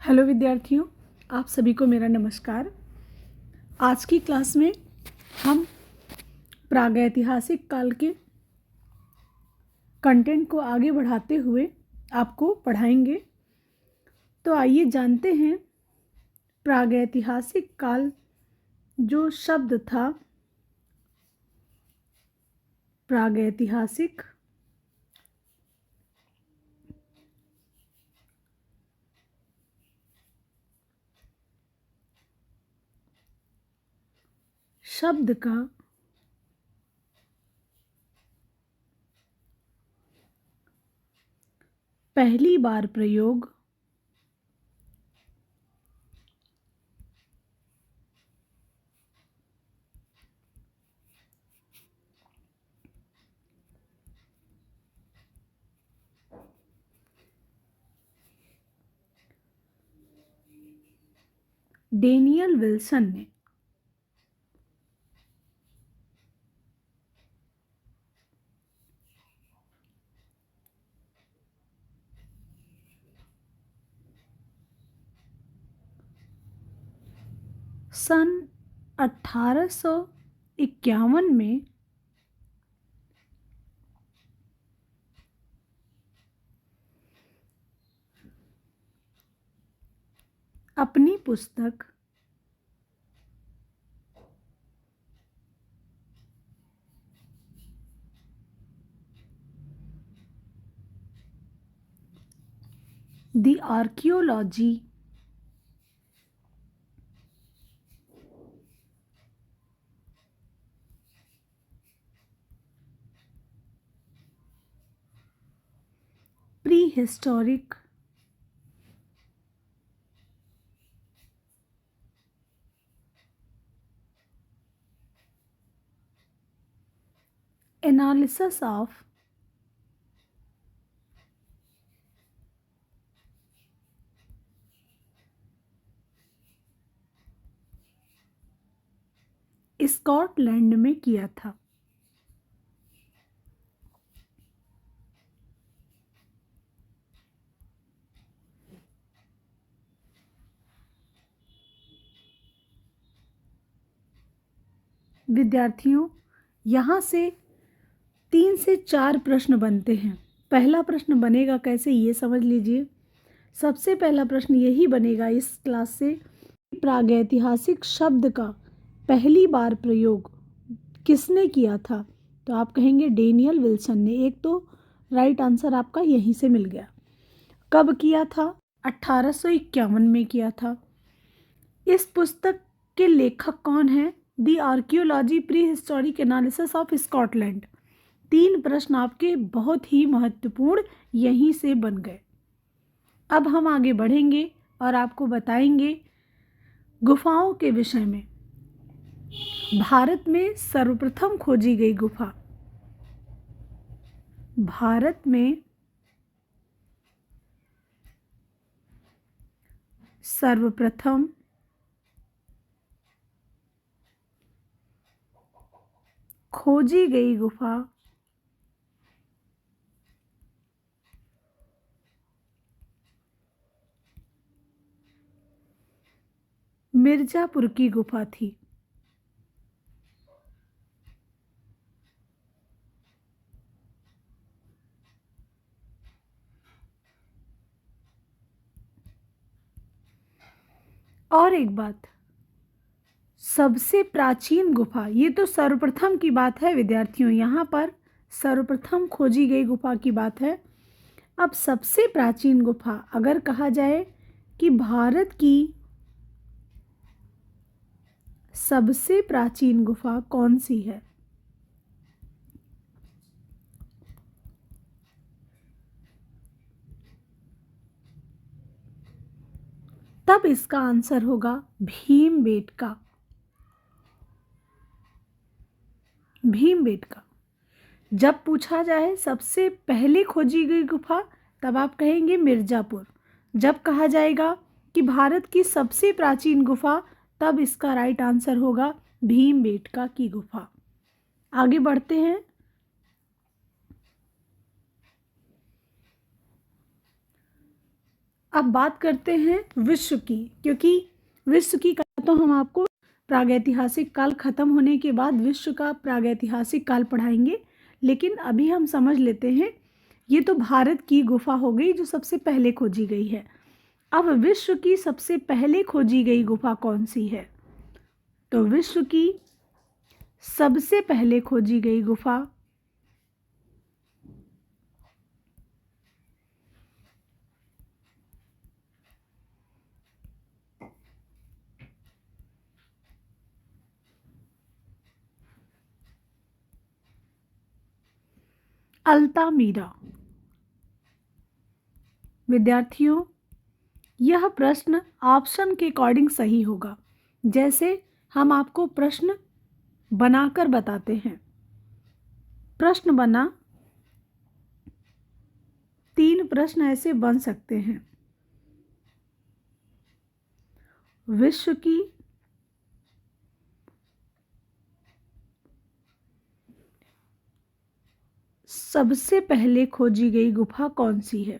Hello विद्यार्थियों, आप सभी को मेरा नमस्कार। आज की क्लास में हम प्रागैतिहासिक काल के कंटेंट को आगे बढ़ाते हुए आपको पढ़ाएंगे। तो आइए जानते हैं प्रागैतिहासिक काल जो शब्द था प्रागैतिहासिक शब्द का पहली बार प्रयोग डेनियल विल्सन ने सन 1851 में अपनी पुस्तक the archaeology prehistoric analysis of Scotland में किया था। विद्यार्थियों, यहाँ से 3 से 4 प्रश्न बनते हैं। पहला प्रश्न बनेगा कैसे, ये समझ लीजिए। सबसे पहला प्रश्न यही बनेगा इस क्लास से, प्रागैतिहासिक शब्द का पहली बार प्रयोग किसने किया था? तो आप कहेंगे डेनियल विल्सन ने। एक तो राइट आंसर आपका यहीं से मिल गया। कब किया था? 1851 में किया था। इस पुस्तक के लेखक कौन है? The archaeology pre historic analysis of Scotland. 3 प्रश्न आपके बहुत ही महत्वपूर्ण यहीं से बन गए। अब हम आगे बढ़ेंगे और आपको बताएंगे गुफाओं के विषय में। भारत में सर्वप्रथम खोजी गई गुफा, भारत में सर्वप्रथम खोजी गई गुफा मिर्जापुर की गुफा थी। और एक बात, सबसे प्राचीन गुफा, ये तो सर्वप्रथम की बात है विद्यार्थियों, यहाँ पर सर्वप्रथम खोजी गई गुफा की बात है। अब सबसे प्राचीन गुफा अगर कहा जाए कि भारत की सबसे प्राचीन गुफा कौन सी है, तब इसका आंसर होगा भीमबेटका। भीमबेटका। जब पूछा जाए सबसे पहले खोजी गई गुफा, तब आप कहेंगे मिर्जापुर। जब कहा जाएगा कि भारत की सबसे प्राचीन गुफा, तब इसका राइट आंसर होगा भीमबेटका की गुफा। आगे बढ़ते हैं। अब बात करते हैं विश्व की, क्योंकि विश्व की का तो हम आपको प्रागैतिहासिक काल खत्म होने के बाद विश्व का प्रागैतिहासिक काल पढ़ाएंगे, लेकिन अभी हम समझ लेते हैं। ये तो भारत की गुफा हो गई जो सबसे पहले खोजी गई है। अब विश्व की सबसे पहले खोजी गई गुफा कौन सी है? तो विश्व की सबसे पहले खोजी गई गुफा अल्तामीरा। विद्यार्थियों, यह प्रश्न ऑप्शन के अकॉर्डिंग सही होगा। जैसे हम आपको प्रश्न बनाकर बताते हैं। प्रश्न बना, 3 प्रश्न ऐसे बन सकते हैं। विश्व की सबसे पहले खोजी गई गुफा कौन सी है?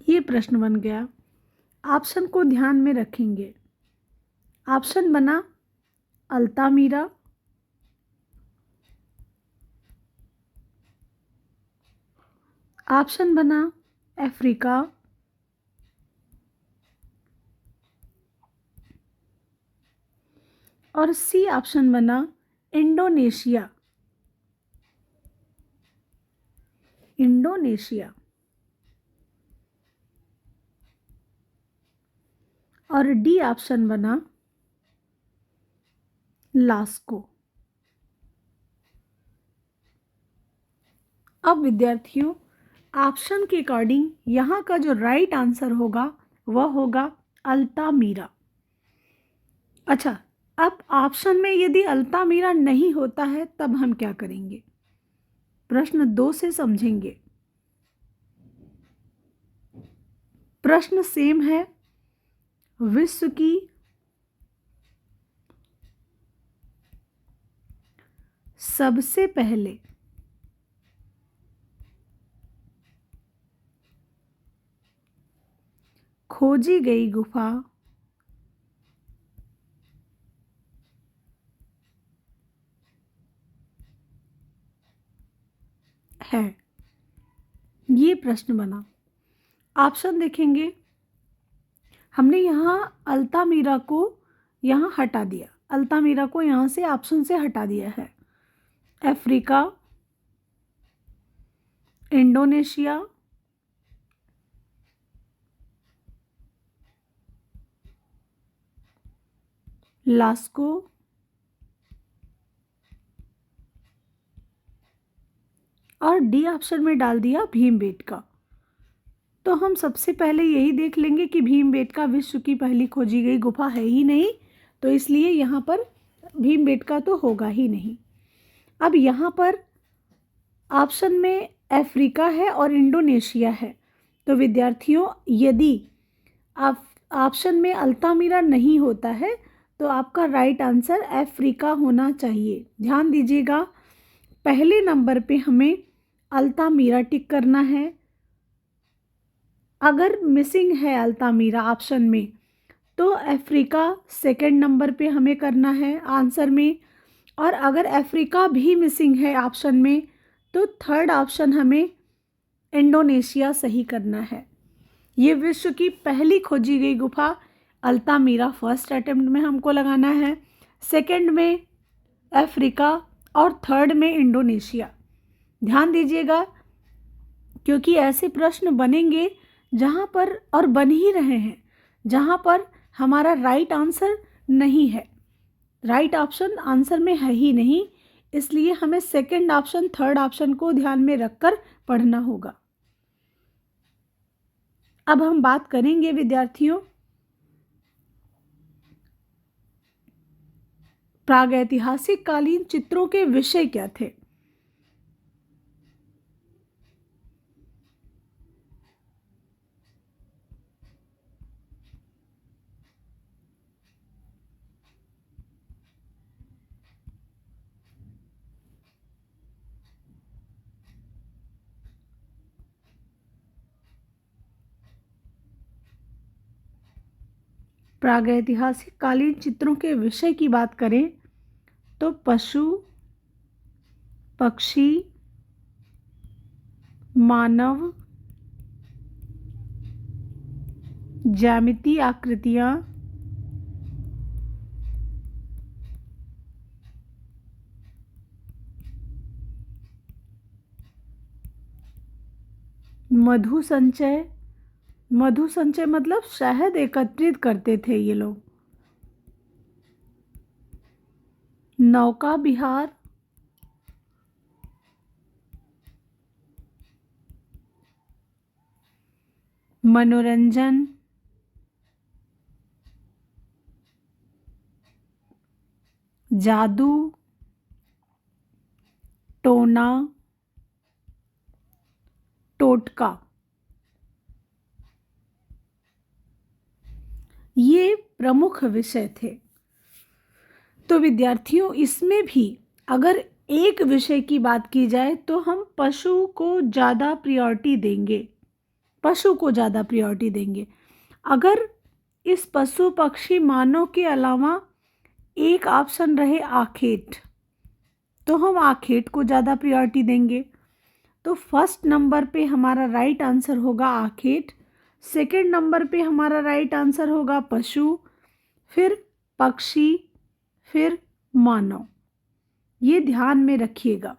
ये प्रश्न बन गया। ऑप्शन को ध्यान में रखेंगे। ऑप्शन बना अल्तामीरा, ऑप्शन बना अफ्रीका, और सी ऑप्शन बना इंडोनेशिया। इंडोनेशिया। और डी ऑप्शन बना लास्को। अब विद्यार्थियों, ऑप्शन के अकॉर्डिंग यहाँ का जो राइट आंसर होगा वह होगा अल्तामीरा। अच्छा, अब ऑप्शन में यदि अल्तामीरा नहीं होता है तब हम क्या करेंगे? प्रश्न 2 से समझेंगे। प्रश्न सेम है। विश्व की सबसे पहले खोजी गई गुफा है, ये प्रश्न बना। ऑप्शन देखेंगे। हमने यहाँ अल्तामीरा को यहाँ हटा दिया, अल्तामीरा को यहाँ से ऑप्शन से हटा दिया है। अफ्रीका, इंडोनेशिया, लास्को, और डी ऑप्शन में डाल दिया भीमबेटका। तो हम सबसे पहले यही देख लेंगे कि भीमबेटका विश्व की पहली खोजी गई गुफा है ही नहीं, तो इसलिए यहाँ पर भीमबेटका तो होगा ही नहीं। अब यहाँ पर ऑप्शन में अफ्रीका है और इंडोनेशिया है, तो विद्यार्थियों यदि आप ऑप्शन में अल्तामीरा नहीं होता है तो आपका राइट आंसर अफ्रीका होना चाहिए। ध्यान दीजिएगा, पहले नंबर पे हमें अल्तामीरा टिक करना है। अगर मिसिंग है अल्तामीरा ऑप्शन में तो अफ्रीका सेकंड नंबर पे हमें करना है आंसर में, और अगर अफ्रीका भी मिसिंग है ऑप्शन में तो थर्ड ऑप्शन हमें इंडोनेशिया सही करना है। ये विश्व की पहली खोजी गई गुफा अल्तामीरा फर्स्ट अटेम्प्ट में हमको लगाना है, सेकंड में अफ्रीका और थर्ड में इंडोनेशिया। ध्यान दीजिएगा, क्योंकि ऐसे प्रश्न बनेंगे जहाँ पर, और बन ही रहे हैं, जहाँ पर हमारा राइट आंसर नहीं है, राइट ऑप्शन आंसर में है ही नहीं, इसलिए हमें सेकंड ऑप्शन थर्ड ऑप्शन को ध्यान में रखकर पढ़ना होगा। अब हम बात करेंगे विद्यार्थियों प्रागैतिहासिक कालीन चित्रों के विषय क्या थे। प्रागैतिहासिक कालीन चित्रों के विषय की बात करें तो पशु, पक्षी, मानव, ज्यामितीय आकृतियां, मधु संचय, मधु संचय मतलब शहद एकत्रित करते थे ये लोग, नौका विहार, मनोरंजन, जादू, टोना, टोटका, ये प्रमुख विषय थे। तो विद्यार्थियों, इसमें भी अगर एक विषय की बात की जाए तो हम पशु को ज़्यादा प्रायोरिटी देंगे, पशु को ज़्यादा प्रायोरिटी देंगे। अगर इस पशु पक्षी मानव के अलावा एक ऑप्शन रहे आखेट, तो हम आखेट को ज़्यादा प्रायोरिटी देंगे। तो फर्स्ट नंबर पे हमारा राइट आंसर होगा आखेट, सेकंड नंबर पे हमारा राइट आंसर होगा पशु, फिर पक्षी, फिर मानव। ये ध्यान में रखिएगा,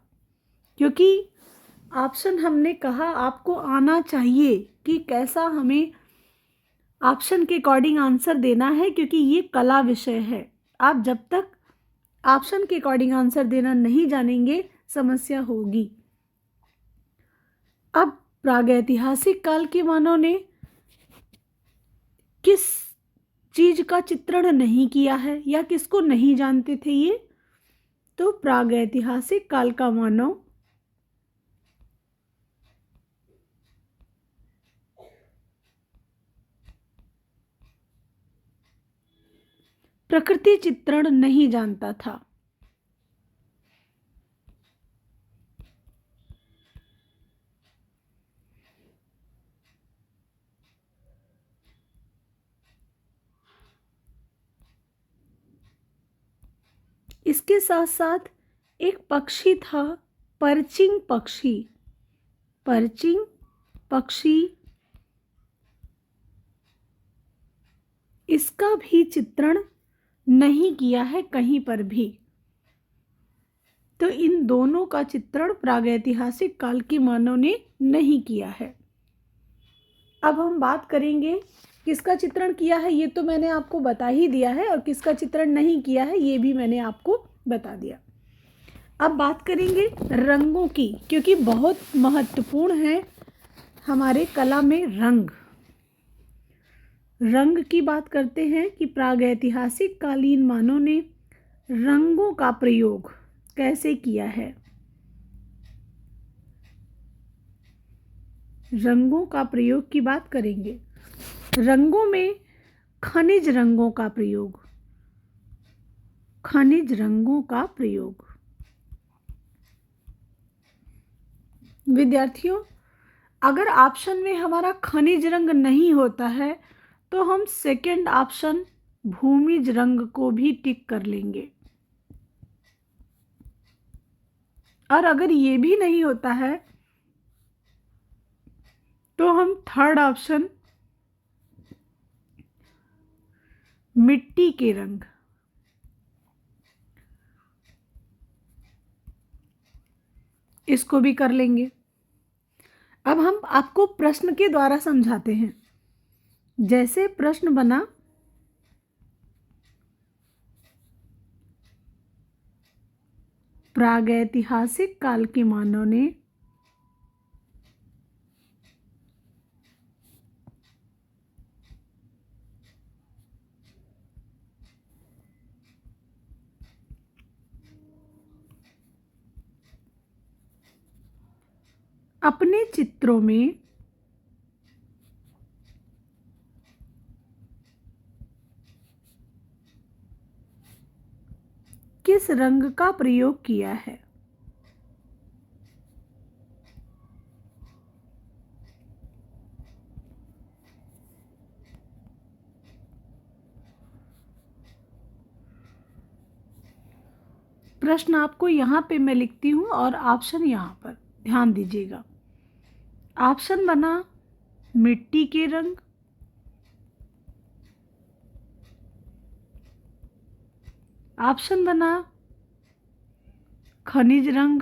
क्योंकि ऑप्शन हमने कहा आपको आना चाहिए कि कैसा हमें ऑप्शन के अकॉर्डिंग आंसर देना है, क्योंकि ये कला विषय है। आप जब तक ऑप्शन के अकॉर्डिंग आंसर देना नहीं जानेंगे समस्या होगी। अब प्रागैतिहासिक काल के मानव ने किस चीज का चित्रण नहीं किया है या किसको नहीं जानते थे ये? तो प्रागैतिहासिक काल का मानव प्रकृति चित्रण नहीं जानता था। इसके साथ साथ एक पक्षी था, पर्चिंग पक्षी, पर्चिंग पक्षी, इसका भी चित्रण नहीं किया है कहीं पर भी। तो इन दोनों का चित्रण प्रागैतिहासिक काल के मानव ने नहीं किया है। अब हम बात करेंगे किसका चित्रण किया है, ये तो मैंने आपको बता ही दिया है, और किसका चित्रण नहीं किया है ये भी मैंने आपको बता दिया। अब बात करेंगे रंगों की, क्योंकि बहुत महत्वपूर्ण है हमारे कला में रंग। रंग की बात करते हैं कि प्रागैतिहासिक कालीन मानव ने रंगों का प्रयोग कैसे किया है। रंगों का प्रयोग की बात करेंगे। रंगों में खनिज रंगों का प्रयोग, खनिज रंगों का प्रयोग। विद्यार्थियों, अगर ऑप्शन में हमारा खनिज रंग नहीं होता है तो हम सेकंड ऑप्शन भूमिज रंग को भी टिक कर लेंगे, और अगर ये भी नहीं होता है तो हम थर्ड ऑप्शन मिट्टी के रंग, इसको भी कर लेंगे। अब हम आपको प्रश्न के द्वारा समझाते हैं। जैसे प्रश्न बना, प्रागैतिहासिक काल के मानव ने अपने चित्रों में किस रंग का प्रयोग किया है। प्रश्न आपको यहाँ पे मैं लिखती हूँ और ऑप्शन यहाँ पर ध्यान दीजिएगा। ऑप्शन बना मिट्टी के रंग, ऑप्शन बना खनिज रंग,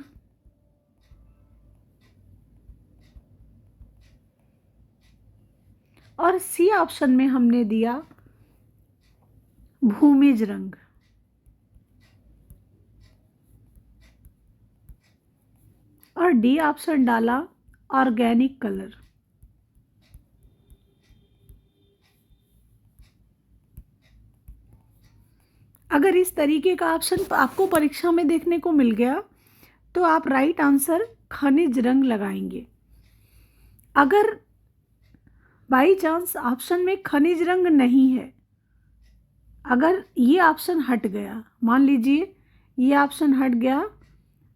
और सी ऑप्शन में हमने दिया भूमिज रंग। और डी ऑप्शन डाला ऑर्गेनिक कलर। अगर इस तरीके का ऑप्शन आपको परीक्षा में देखने को मिल गया तो आप राइट आंसर खनिज रंग लगाएंगे। अगर बाई चांस ऑप्शन में खनिज रंग नहीं है, अगर ये ऑप्शन हट गया, मान लीजिए ये ऑप्शन हट गया,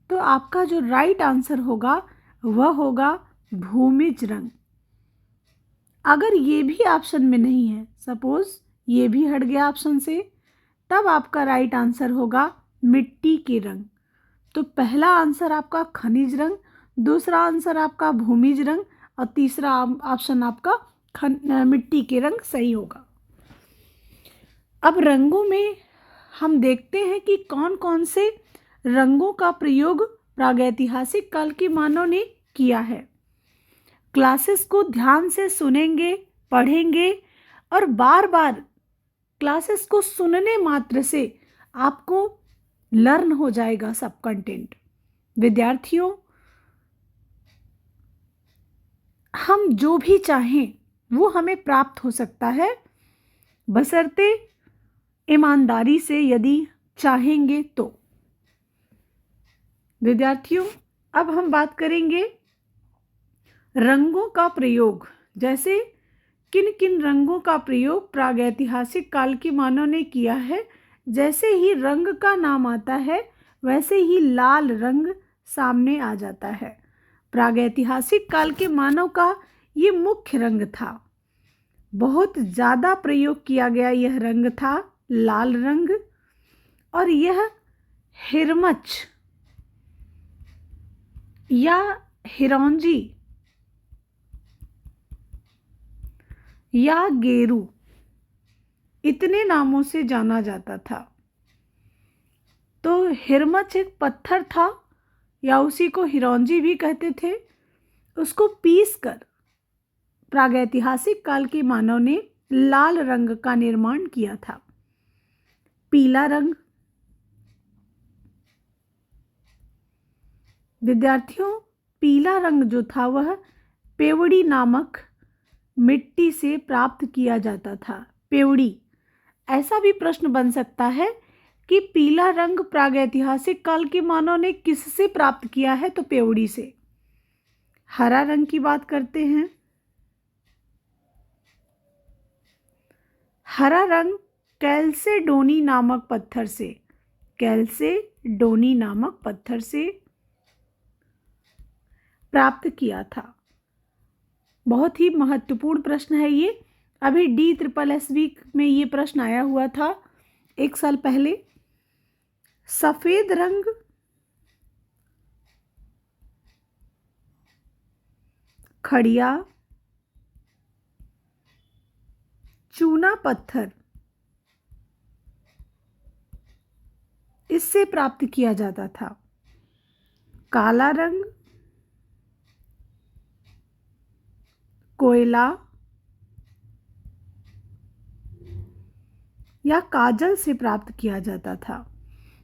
तो आपका जो राइट आंसर होगा वह होगा भूमिज रंग। अगर ये भी ऑप्शन में नहीं है, सपोज ये भी हट गया ऑप्शन से, तब आपका राइट आंसर होगा मिट्टी के रंग। तो पहला आंसर आपका खनिज रंग, दूसरा आंसर आपका भूमिज रंग और तीसरा ऑप्शन आपका मिट्टी के रंग सही होगा। अब रंगों में हम देखते हैं कि कौन कौन से रंगों का प्रयोग प्रागैतिहासिक काल के मानव ने किया है। क्लासेस को ध्यान से सुनेंगे, पढ़ेंगे और बार बार क्लासेस को सुनने मात्र से आपको लर्न हो जाएगा सब कंटेंट। विद्यार्थियों, हम जो भी चाहें वो हमें प्राप्त हो सकता है, बशर्ते ईमानदारी से यदि चाहेंगे तो। विद्यार्थियों, अब हम बात करेंगे रंगों का प्रयोग। जैसे किन किन रंगों का प्रयोग प्रागैतिहासिक काल के मानव ने किया है। जैसे ही रंग का नाम आता है वैसे ही लाल रंग सामने आ जाता है। प्रागैतिहासिक काल के मानव का ये मुख्य रंग था, बहुत ज़्यादा प्रयोग किया गया यह रंग था लाल रंग। और यह हिरमच या हिरौंजी या गेरू इतने नामों से जाना जाता था। तो हिरमच एक पत्थर था या उसी को हिरौंजी भी कहते थे, उसको पीसकर प्रागैतिहासिक काल के मानव ने लाल रंग का निर्माण किया था। पीला रंग, विद्यार्थियों पीला रंग जो था वह पेवड़ी नामक मिट्टी से प्राप्त किया जाता था। पेवड़ी, ऐसा भी प्रश्न बन सकता है कि पीला रंग प्रागैतिहासिक काल के मानव ने किससे प्राप्त किया है, तो पेवड़ी से। हरा रंग की बात करते हैं। हरा रंग कैल्सेडोनी नामक पत्थर से, कैल्सेडोनी नामक पत्थर से प्राप्त किया था। बहुत ही महत्वपूर्ण प्रश्न है ये। अभी DSSB में ये प्रश्न आया हुआ था 1 साल पहले। सफेद रंग खड़िया, चूना पत्थर इससे प्राप्त किया जाता था। काला रंग कोयला या काजल से प्राप्त किया जाता था।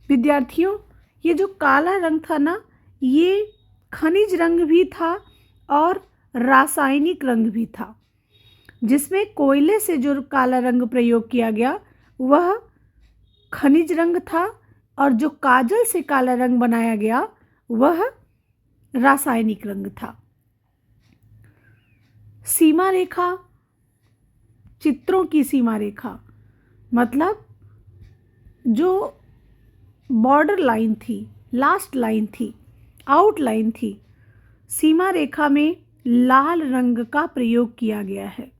विद्यार्थियों, ये जो काला रंग था ना, ये खनिज रंग भी था और रासायनिक रंग भी था। जिसमें कोयले से जो काला रंग प्रयोग किया गया वह खनिज रंग था और जो काजल से काला रंग बनाया गया वह रासायनिक रंग था। सीमा रेखा, चित्रों की सीमा रेखा मतलब जो बॉर्डर लाइन थी, लास्ट लाइन थी, आउटलाइन थी, सीमा रेखा में लाल रंग का प्रयोग किया गया है।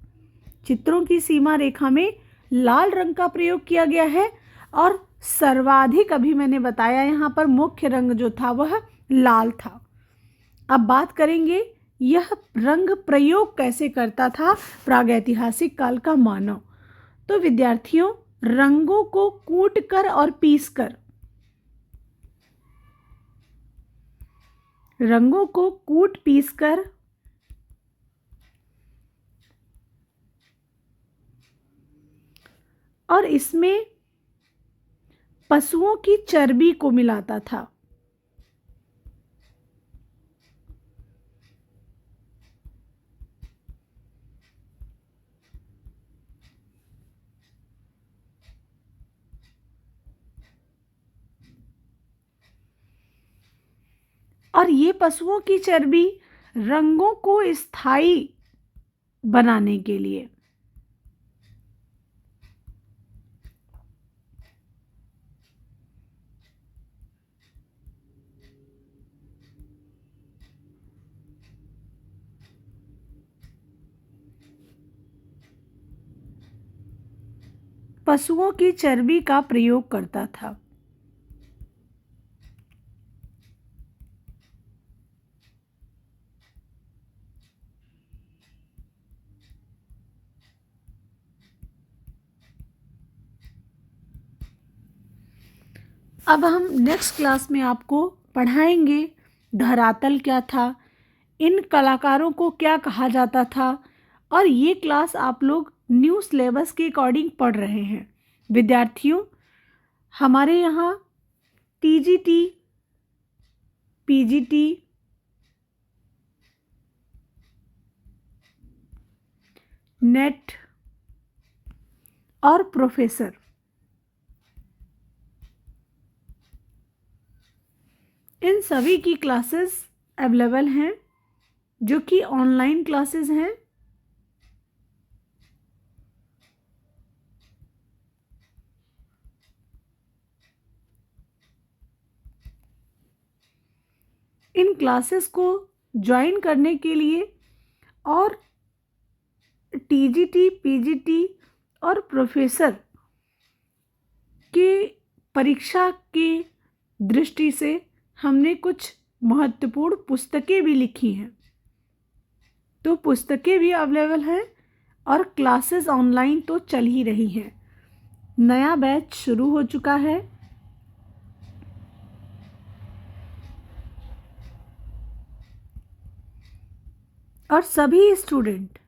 चित्रों की सीमा रेखा में लाल रंग का प्रयोग किया गया है और सर्वाधिक, अभी मैंने बताया यहाँ पर मुख्य रंग जो था वह लाल था। अब बात करेंगे यह रंग प्रयोग कैसे करता था प्रागैतिहासिक काल का मानव। तो विद्यार्थियों, रंगों को कूटकर और पीसकर, रंगों को कूट पीसकर और इसमें पशुओं की चर्बी को मिलाता था। और ये पशुओं की चर्बी रंगों को स्थायी बनाने के लिए, पशुओं की चर्बी का प्रयोग करता था। अब हम नेक्स्ट क्लास में आपको पढ़ाएंगे धरातल क्या था, इन कलाकारों को क्या कहा जाता था, और ये क्लास आप लोग न्यू सिलेबस के अकॉर्डिंग पढ़ रहे हैं। विद्यार्थियों, हमारे यहाँ टीजीटी, पीजीटी, नेट और प्रोफेसर, इन सभी की क्लासेस अवेलेबल हैं, जो कि ऑनलाइन क्लासेस हैं। इन क्लासेस को ज्वाइन करने के लिए और टीजीटी, पीजीटी और प्रोफेसर के परीक्षा की दृष्टि से हमने कुछ महत्वपूर्ण पुस्तकें भी लिखी हैं। तो पुस्तकें भी अवेलेबल हैं और क्लासेस ऑनलाइन तो चल ही रही हैं। नया बैच शुरू हो चुका है। और सभी स्टूडेंट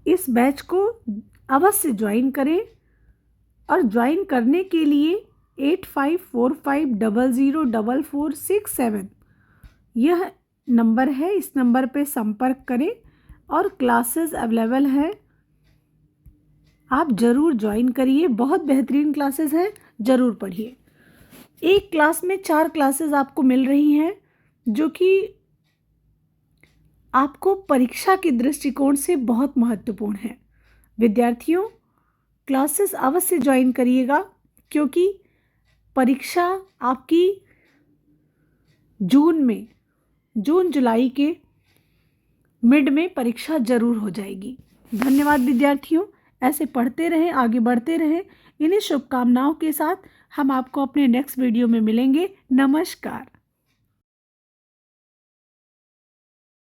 इस बैच को अवश्य ज्वाइन करें, और ज्वाइन करने के लिए 8545004467 यह नंबर है, इस नंबर पे संपर्क करें और क्लासेस अवेलेबल है। आप ज़रूर ज्वाइन करिए, बहुत बेहतरीन क्लासेस हैं, ज़रूर पढ़िए। एक क्लास में 4 क्लासेस आपको मिल रही हैं, जो कि आपको परीक्षा के दृष्टिकोण से बहुत महत्वपूर्ण है। विद्यार्थियों, क्लासेस अवश्य ज्वाइन करिएगा, क्योंकि परीक्षा आपकी जून जुलाई के मिड में परीक्षा जरूर हो जाएगी। धन्यवाद विद्यार्थियों, ऐसे पढ़ते रहें, आगे बढ़ते रहें। इन्हीं शुभकामनाओं के साथ हम आपको अपने नेक्स्ट वीडियो में मिलेंगे। नमस्कार।